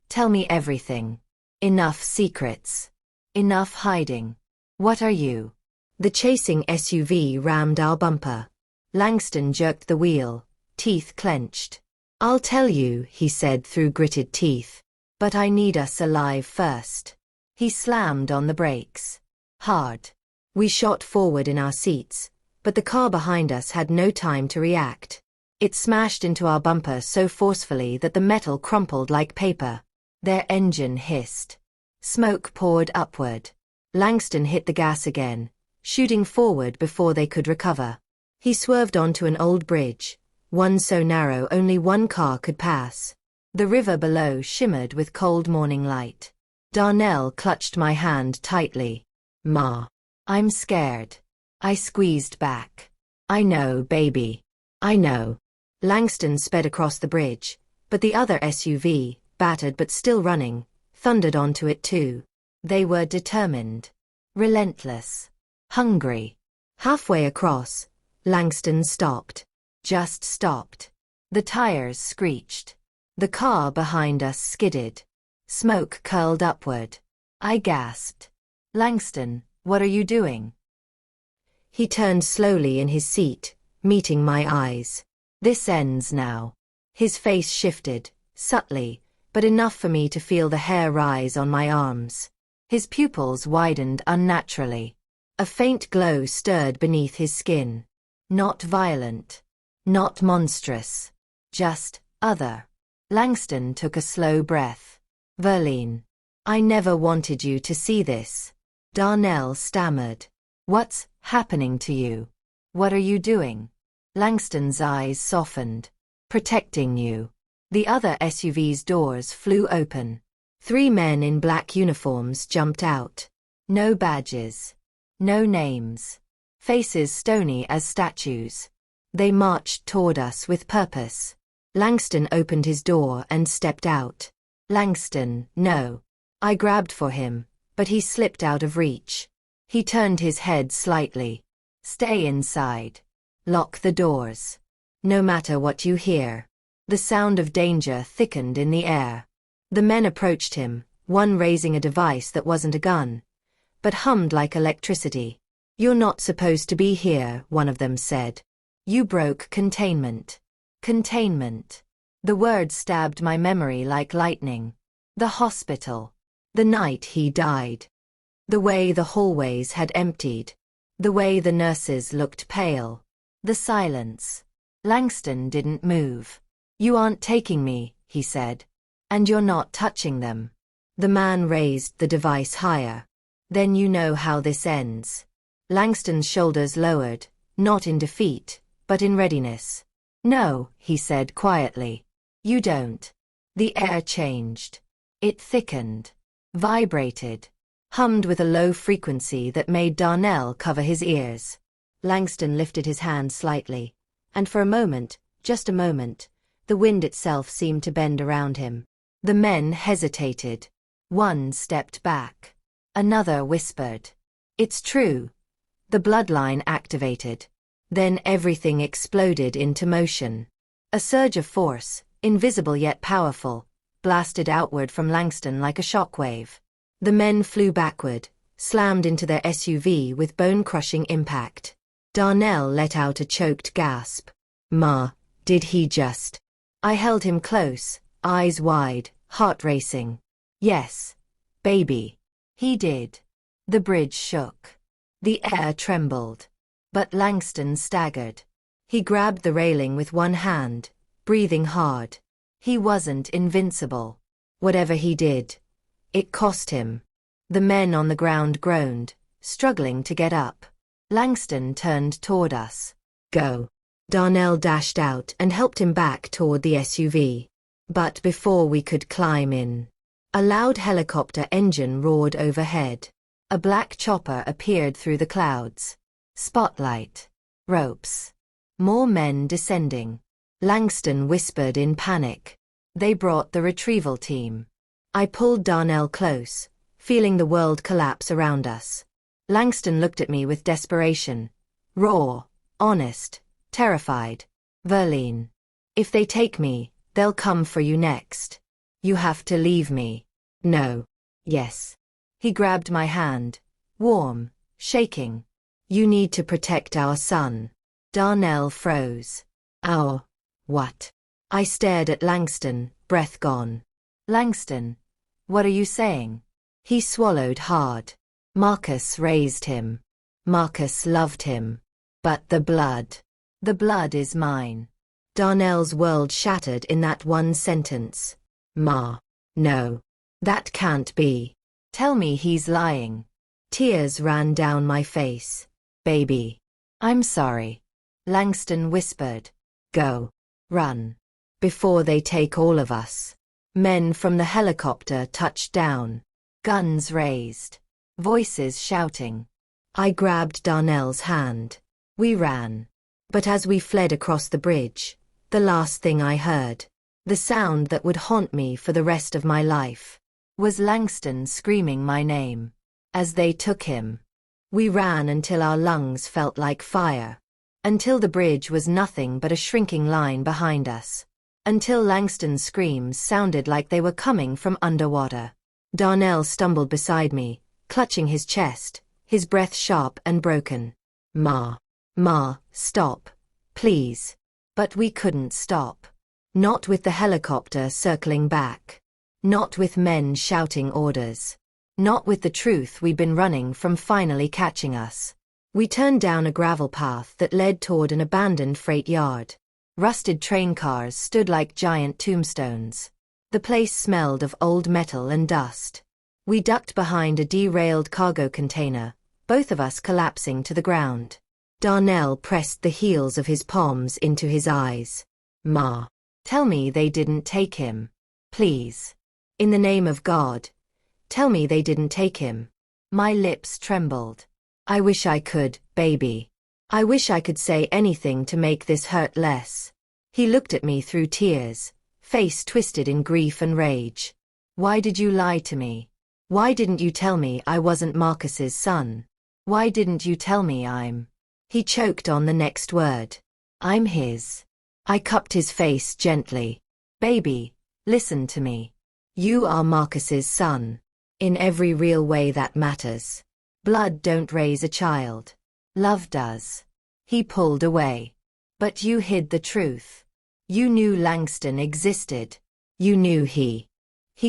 Tell me everything. Enough secrets. Enough hiding. What are you? The chasing SUV rammed our bumper. Langston jerked the wheel, teeth clenched. I'll tell you, he said through gritted teeth. But I need us alive first. He slammed on the brakes. Hard. We shot forward in our seats, but the car behind us had no time to react. It smashed into our bumper so forcefully that the metal crumpled like paper. Their engine hissed. Smoke poured upward. Langston hit the gas again, shooting forward before they could recover. He swerved onto an old bridge, one so narrow only one car could pass. The river below shimmered with cold morning light. Darnell clutched my hand tightly. "Ma, I'm scared." I squeezed back. "I know, baby. I know." Langston sped across the bridge, but the other SUV, battered but still running, thundered onto it too. They were determined, relentless, hungry. Halfway across, Langston stopped. Just stopped. The tires screeched. The car behind us skidded. Smoke curled upward. I gasped. "Langston, what are you doing?" He turned slowly in his seat, meeting my eyes. "This ends now." His face shifted, subtly, but enough for me to feel the hair rise on my arms. His pupils widened unnaturally. A faint glow stirred beneath his skin. Not violent. Not monstrous. Just other. Langston took a slow breath. "Verlene, I never wanted you to see this." Darnell stammered. "What's happening to you? What are you doing?" Langston's eyes softened. "Protecting you." The other SUV's doors flew open. 3 men in black uniforms jumped out. No badges. No names. Faces stony as statues. They marched toward us with purpose. Langston opened his door and stepped out. "Langston, no." I grabbed for him, but he slipped out of reach. He turned his head slightly. "Stay inside. Lock the doors. No matter what you hear." The sound of danger thickened in the air. The men approached him, one raising a device that wasn't a gun, but hummed like electricity. "You're not supposed to be here," one of them said. "You broke containment." Containment. The word stabbed my memory like lightning. The hospital. The night he died. The way the hallways had emptied. The way the nurses looked pale. The silence. Langston didn't move. "You aren't taking me," he said. "And you're not touching them." The man raised the device higher. "Then you know how this ends." Langston's shoulders lowered, not in defeat, but in readiness. "No," he said quietly. "You don't." The air changed. It thickened. Vibrated. Hummed with a low frequency that made Darnell cover his ears. Langston lifted his hand slightly, and for a moment, just a moment, the wind itself seemed to bend around him. The men hesitated. One stepped back. Another whispered. "It's true." The bloodline activated. Then everything exploded into motion. A surge of force, invisible yet powerful, blasted outward from Langston like a shockwave. The men flew backward, slammed into their SUV with bone-crushing impact. Darnell let out a choked gasp. "Ma, did he just—" I held him close, eyes wide, heart racing. "Yes, baby. He did." The bridge shook. The air trembled. But Langston staggered. He grabbed the railing with one hand, breathing hard. He wasn't invincible. Whatever he did, it cost him. The men on the ground groaned, struggling to get up. Langston turned toward us. "Go." Darnell dashed out and helped him back toward the SUV. But before we could climb in, a loud helicopter engine roared overhead. A black chopper appeared through the clouds. Spotlight. Ropes. More men descending. Langston whispered in panic. They brought the retrieval team. I pulled Darnell close, feeling the world collapse around us. Langston looked at me with desperation. Raw, honest, terrified. "Verlene, if they take me, they'll come for you next. You have to leave me." "No." "Yes." He grabbed my hand, warm, shaking. "You need to protect our son." Darnell froze. "Our what?" I stared at Langston, breath gone. "Langston, what are you saying?" He swallowed hard. Marcus raised him. Marcus loved him. But the blood is mine. Darnell's world shattered in that one sentence. Ma. No. That can't be. Tell me he's lying. Tears ran down my face. Baby. I'm sorry. Langston whispered. Go. Run. Before they take all of us. Men from the helicopter touched down. Guns raised. Voices shouting. I grabbed Darnell's hand. We ran. But as we fled across the bridge, the last thing I heard, the sound that would haunt me for the rest of my life, was Langston screaming my name. As they took him, we ran until our lungs felt like fire. Until the bridge was nothing but a shrinking line behind us. Until Langston's screams sounded like they were coming from underwater. Darnell stumbled beside me, clutching his chest, his breath sharp and broken. Ma, stop. Please. But we couldn't stop. Not with the helicopter circling back. Not with men shouting orders. Not with the truth we'd been running from finally catching us. We turned down a gravel path that led toward an abandoned freight yard. Rusted train cars stood like giant tombstones. The place smelled of old metal and dust. We ducked behind a derailed cargo container, both of us collapsing to the ground. Darnell pressed the heels of his palms into his eyes. Ma, tell me they didn't take him. Please. In the name of God. Tell me they didn't take him. My lips trembled. I wish I could, baby. I wish I could say anything to make this hurt less. He looked at me through tears, face twisted in grief and rage. Why did you lie to me? Why didn't you tell me I wasn't Marcus's son? Why didn't you tell me I'm... He choked on the next word. I'm his. I cupped his face gently. Baby, listen to me. You are Marcus's son. In every real way that matters. Blood don't raise a child. Love does. He pulled away. But you hid the truth. You knew Langston existed. You knew he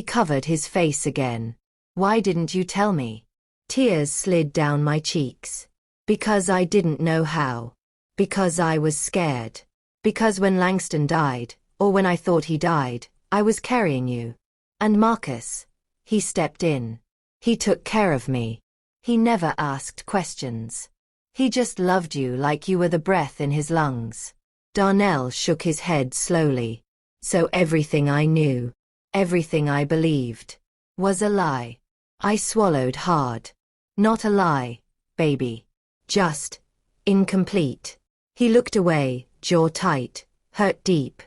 covered his face again. Why didn't you tell me? Tears slid down my cheeks. Because I didn't know how. Because I was scared. Because when Langston died, or when I thought he died, I was carrying you. And Marcus, he stepped in. He took care of me. He never asked questions. He just loved you like you were the breath in his lungs. Darnell shook his head slowly. So everything I knew, everything I believed, was a lie. I swallowed hard. Not a lie, baby. Just incomplete. He looked away, jaw tight, hurt deep.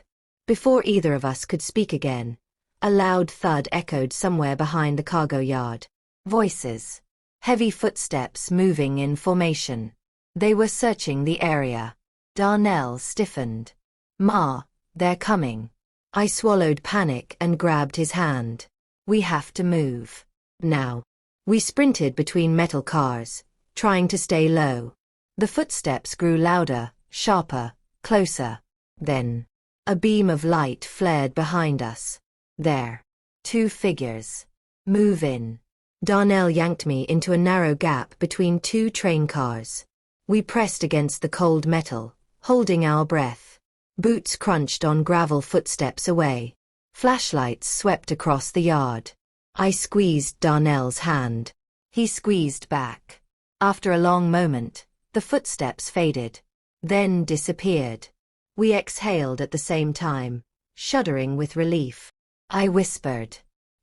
Before either of us could speak again, a loud thud echoed somewhere behind the cargo yard. Voices. Heavy footsteps moving in formation. They were searching the area. Darnell stiffened. Ma, they're coming. I swallowed panic and grabbed his hand. We have to move. Now. We sprinted between metal cars, trying to stay low. The footsteps grew louder, sharper, closer. Then, a beam of light flared behind us. There. 2 figures. Move in. Darnell yanked me into a narrow gap between 2 train cars. We pressed against the cold metal, holding our breath. Boots crunched on gravel footsteps away. Flashlights swept across the yard. I squeezed Darnell's hand. He squeezed back. After a long moment, the footsteps faded, then disappeared. We exhaled at the same time, shuddering with relief. I whispered,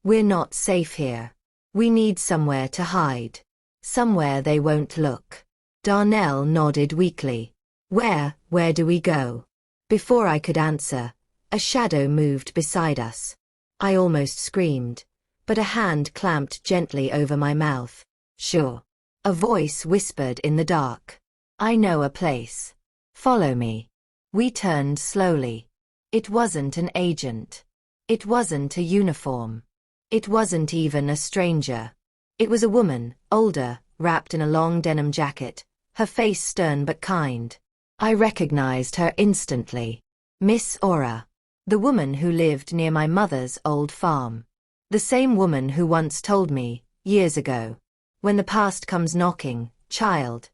"We're not safe here. We need somewhere to hide. Somewhere they won't look." Darnell nodded weakly. Where do we go?" Before I could answer, a shadow moved beside us. I almost screamed, but a hand clamped gently over my mouth. "Sure." A voice whispered in the dark. "I know a place. Follow me." We turned slowly. It wasn't an agent. It wasn't a uniform. It wasn't even a stranger. It was a woman, older, wrapped in a long denim jacket, her face stern but kind. I recognized her instantly. Miss Aura. The woman who lived near my mother's old farm. The same woman who once told me, Years ago. When the past comes knocking, child,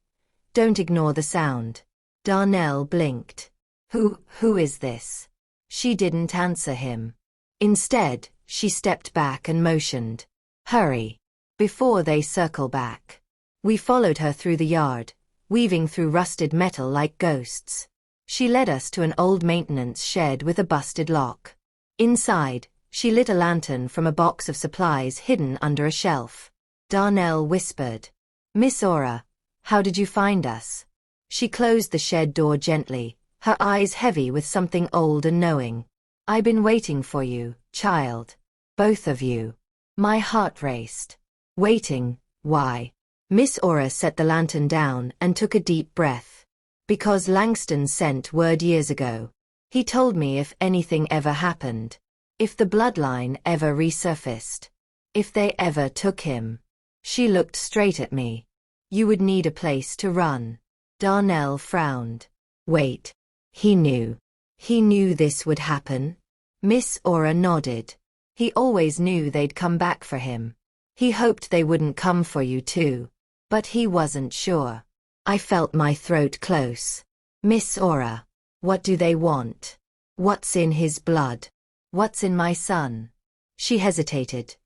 don't ignore the sound. Darnell blinked. Who is this? She didn't answer him. Instead, she stepped back and motioned. Hurry. Before they circle back. We followed her through the yard, weaving through rusted metal like ghosts. She led us to an old maintenance shed with a busted lock. Inside, she lit a lantern from a box of supplies hidden under a shelf. Darnell whispered. Miss Ora, how did you find us? She closed the shed door gently, her eyes heavy with something old and knowing. I've been waiting for you, child. Both of you. My heart raced. Waiting, why? Miss Ora set the lantern down and took a deep breath. Because Langston sent word years ago. He told me if anything ever happened. If the bloodline ever resurfaced. If they ever took him. She looked straight at me. You would need a place to run. Darnell frowned. Wait. He knew. He knew this would happen? Miss Ora nodded. He always knew they'd come back for him. He hoped they wouldn't come for you too. But he wasn't sure. I felt my throat close. Miss Ora, what do they want? What's in his blood? What's in my son? She hesitated,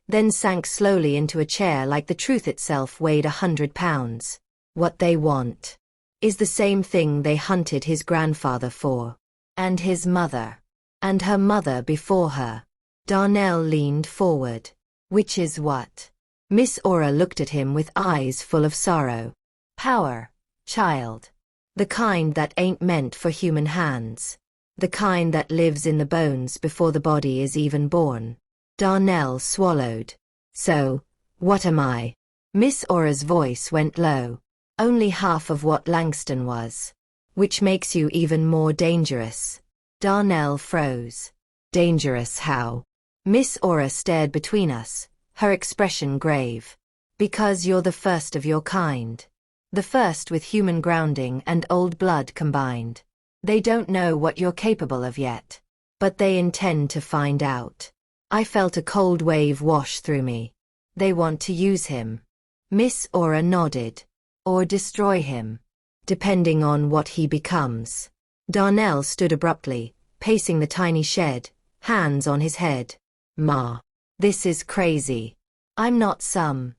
then sank slowly into a chair like the truth itself weighed 100 pounds. What they want is the same thing they hunted his grandfather for. And his mother. And her mother before her. Darnell leaned forward. Which is what? Miss Ora looked at him with eyes full of sorrow. Power, child. The kind that ain't meant for human hands. The kind that lives in the bones before the body is even born. Darnell swallowed. So, what am I? Miss Ora's voice went low. Only half of what Langston was. Which makes you even more dangerous. Darnell froze. Dangerous how? Miss Ora stared between us, her expression grave. Because you're the first of your kind. The first with human grounding and old blood combined. They don't know what you're capable of yet. But they intend to find out. I felt a cold wave wash through me. They want to use him. Miss Ora nodded. Or destroy him. Depending on what he becomes. Darnell stood abruptly, pacing the tiny shed, hands on his head. Ma. This is crazy. I'm not some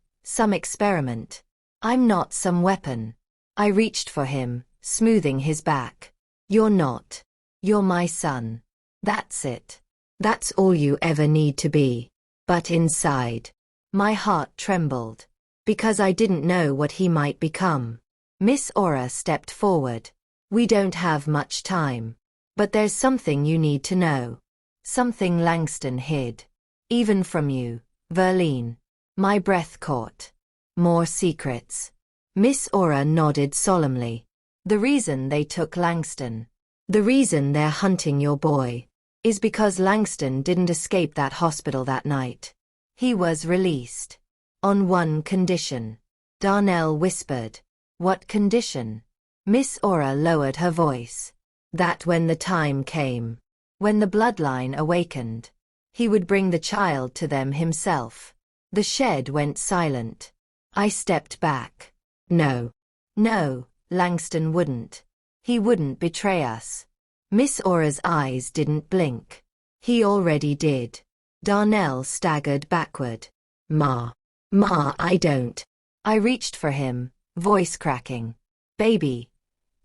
experiment. I'm not some weapon. I reached for him, smoothing his back. You're not. You're my son. That's it. That's all you ever need to be. But inside, my heart trembled. Because I didn't know what he might become. Miss Ora stepped forward. We don't have much time. But there's something you need to know. Something Langston hid. Even from you, Verline. My breath caught. More secrets. Miss Ora nodded solemnly. The reason they took Langston. The reason they're hunting your boy. Is because Langston didn't escape that hospital that night. He was released. On one condition. Darnell whispered. What condition? Miss Ora lowered her voice. That when the time came. When the bloodline awakened. He would bring the child to them himself. The shed went silent. I stepped back. No. No, Langston wouldn't. He wouldn't betray us. Miss Ora's eyes didn't blink. He already did. Darnell staggered backward. Ma, I don't. I reached for him, voice cracking. Baby,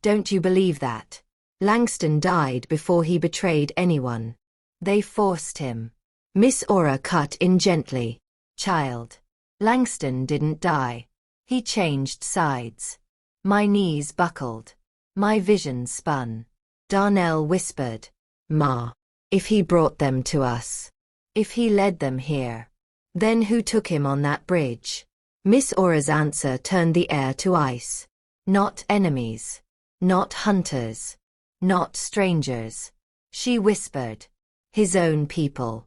don't you believe that? Langston died before he betrayed anyone. They forced him. Miss Ora cut in gently. Child. Langston didn't die. He changed sides. My knees buckled. My vision spun. Darnell whispered. Ma. If he brought them to us. If he led them here. Then who took him on that bridge? Miss Ora's answer turned the air to ice. Not enemies. Not hunters. Not strangers. She whispered. His own people.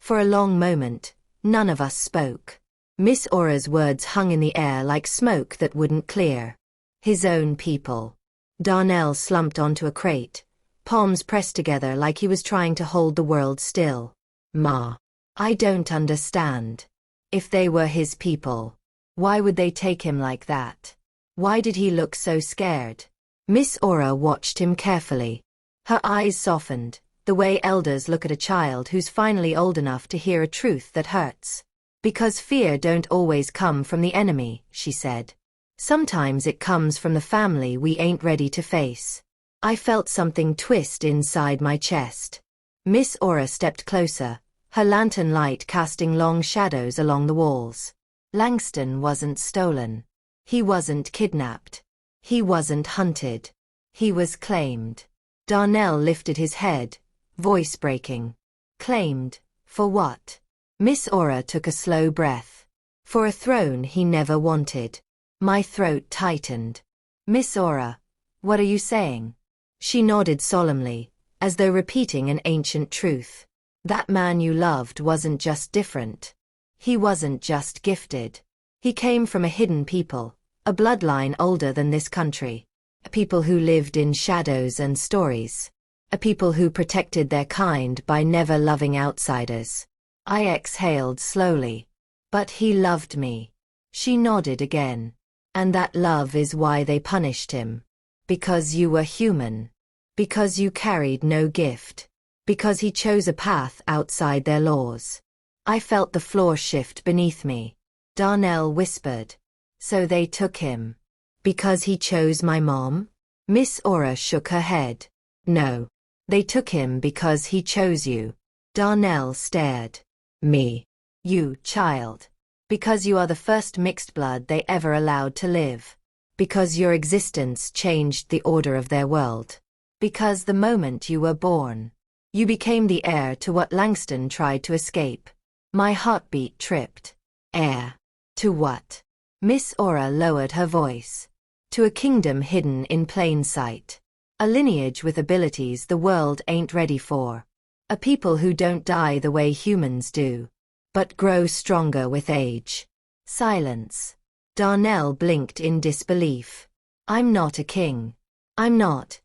For a long moment, none of us spoke. Miss Ora's words hung in the air like smoke that wouldn't clear. His own people. Darnell slumped onto a crate, palms pressed together like he was trying to hold the world still. Ma. I don't understand. If they were his people, why would they take him like that? Why did he look so scared? Miss Aura watched him carefully. Her eyes softened, the way elders look at a child who's finally old enough to hear a truth that hurts. Because fear don't always come from the enemy, she said. Sometimes it comes from the family we ain't ready to face. I felt something twist inside my chest. Miss Aura stepped closer, her lantern light casting long shadows along the walls. Langston wasn't stolen. He wasn't kidnapped. He wasn't hunted. He was claimed. Darnell lifted his head, voice breaking. Claimed? For what? Miss Aura took a slow breath. For a throne he never wanted. My throat tightened. Miss Aura, what are you saying? She nodded solemnly, as though repeating an ancient truth. That man you loved wasn't just different. He wasn't just gifted. He came from a hidden people, a bloodline older than this country. A people who lived in shadows and stories. A people who protected their kind by never loving outsiders. I exhaled slowly. But he loved me. She nodded again. And that love is why they punished him. Because you were human. Because you carried no gift. Because he chose a path outside their laws. I felt the floor shift beneath me. Darnell whispered. So they took him. Because he chose my mom? Miss Aura shook her head. No. They took him because he chose you. Darnell stared. Me. You, child. Because you are the first mixed blood they ever allowed to live. Because your existence changed the order of their world. Because the moment you were born, you became the heir to what Langston tried to escape. My heartbeat tripped. Heir. To what? Miss Aura lowered her voice. To a kingdom hidden in plain sight. A lineage with abilities the world ain't ready for. A people who don't die the way humans do, but grow stronger with age. Silence. Darnell blinked in disbelief. I'm not a king. I'm not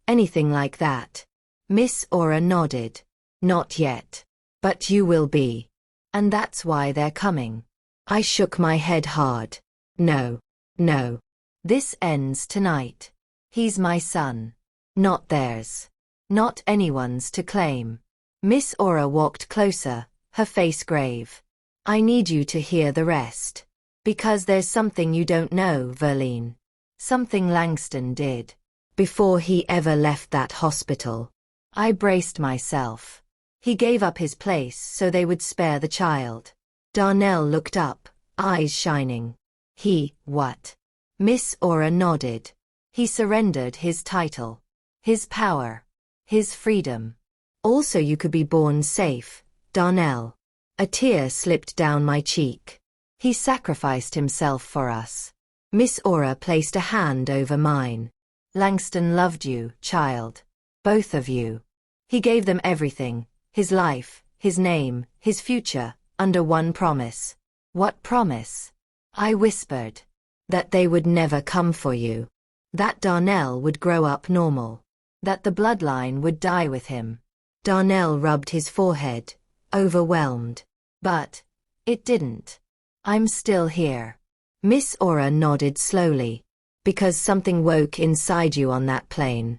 anything like that. Miss Aura nodded. Not yet. But you will be. And that's why they're coming. I shook my head hard. No. No. This ends tonight. He's my son. Not theirs. Not anyone's to claim. Miss Aura walked closer, her face grave. I need you to hear the rest. Because there's something you don't know, Verline. Something Langston did. Before he ever left that hospital. I braced myself. He gave up his place so they would spare the child. Darnell looked up, eyes shining. He, what? Miss Aura nodded. He surrendered his title. His power. His freedom. Also you could be born safe, Darnell. A tear slipped down my cheek. He sacrificed himself for us. Miss Aura placed a hand over mine. Langston loved you, child. Both of you. He gave them everything, his life, his name, his future, under one promise. What promise? I whispered. That they would never come for you. That Darnell would grow up normal. That the bloodline would die with him. Darnell rubbed his forehead, overwhelmed. But it didn't. I'm still here. Miss Aura nodded slowly. Because something woke inside you on that plane.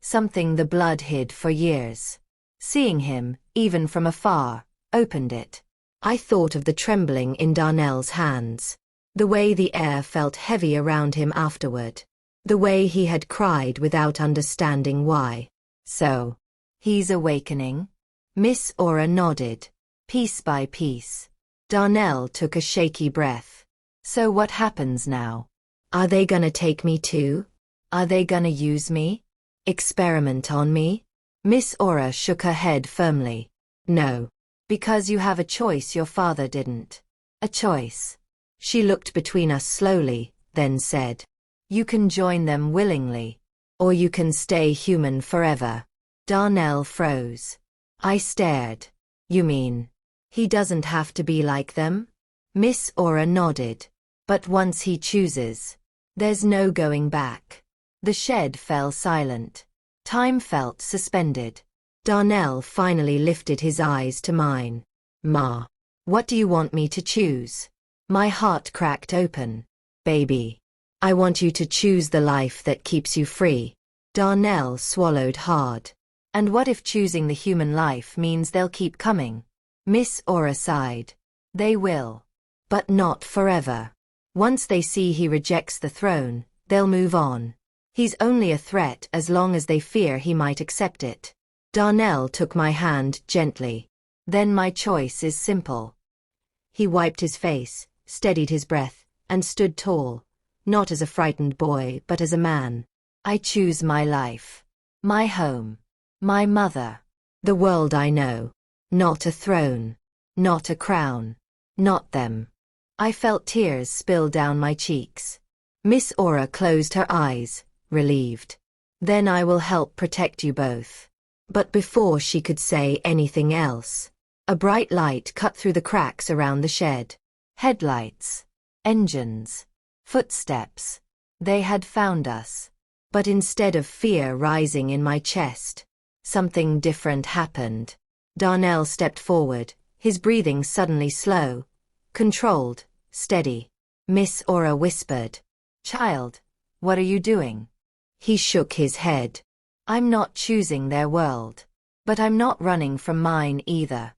Something the blood hid for years. Seeing him, even from afar, opened it. I thought of the trembling in Darnell's hands. The way the air felt heavy around him afterward. The way he had cried without understanding why. So, he's awakening? Miss Aura nodded. Piece by piece. Darnell took a shaky breath. So what happens now? Are they gonna take me too? Are they gonna use me? Experiment on me? Miss Aura shook her head firmly. No. Because you have a choice your father didn't. A choice. She looked between us slowly, then said. You can join them willingly. Or you can stay human forever. Darnell froze. I stared. You mean, he doesn't have to be like them? Miss Aura nodded. But once he chooses, there's no going back. The shed fell silent. Time felt suspended. Darnell finally lifted his eyes to mine. Ma. What do you want me to choose? My heart cracked open. Baby. I want you to choose the life that keeps you free. Darnell swallowed hard. And what if choosing the human life means they'll keep coming? Miss Aura sighed. They will. But not forever. Once they see he rejects the throne, they'll move on. He's only a threat as long as they fear he might accept it. Darnell took my hand gently. Then my choice is simple. He wiped his face, steadied his breath, and stood tall, not as a frightened boy but as a man. I choose my life. My home. My mother. The world I know. Not a throne. Not a crown. Not them. I felt tears spill down my cheeks. Miss Aura closed her eyes, relieved. Then I will help protect you both. But before she could say anything else, a bright light cut through the cracks around the shed. Headlights. Engines. Footsteps. They had found us. But instead of fear rising in my chest, something different happened. Darnell stepped forward, his breathing suddenly slow, controlled, steady. Miss Aura whispered, "Child, what are you doing?" He shook his head. "I'm not choosing their world. But I'm not running from mine either."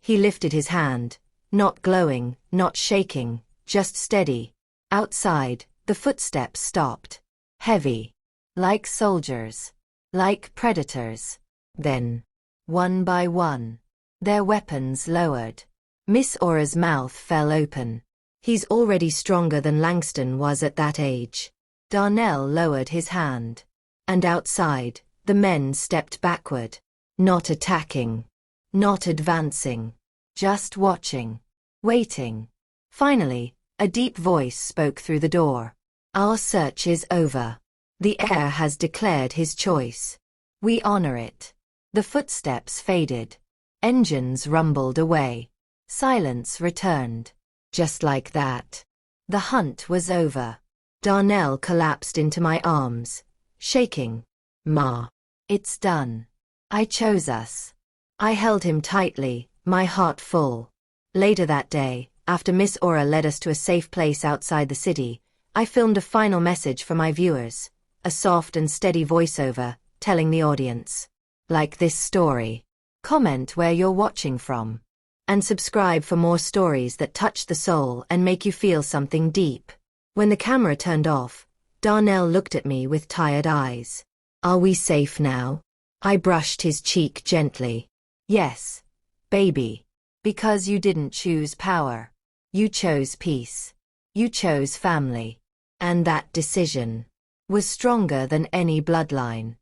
He lifted his hand, not glowing, not shaking, just steady. Outside, the footsteps stopped. Heavy. Like soldiers. Like predators. Then, one by one, their weapons lowered. Miss Aura's mouth fell open. He's already stronger than Langston was at that age. Darnell lowered his hand. And outside, the men stepped backward. Not attacking. Not advancing. Just watching. Waiting. Finally, a deep voice spoke through the door. "Our search is over. The heir has declared his choice. We honor it." The footsteps faded. Engines rumbled away. Silence returned. Just like that. The hunt was over. Darnell collapsed into my arms, shaking. "Ma. It's done. I chose us." I held him tightly, my heart full. Later that day, after Miss Aura led us to a safe place outside the city, I filmed a final message for my viewers, a soft and steady voiceover, telling the audience, "Like this story. Comment where you're watching from. And subscribe for more stories that touch the soul and make you feel something deep." When the camera turned off, Darnell looked at me with tired eyes. "Are we safe now?" I brushed his cheek gently. "Yes, baby. Because you didn't choose power. You chose peace. You chose family. And that decision was stronger than any bloodline."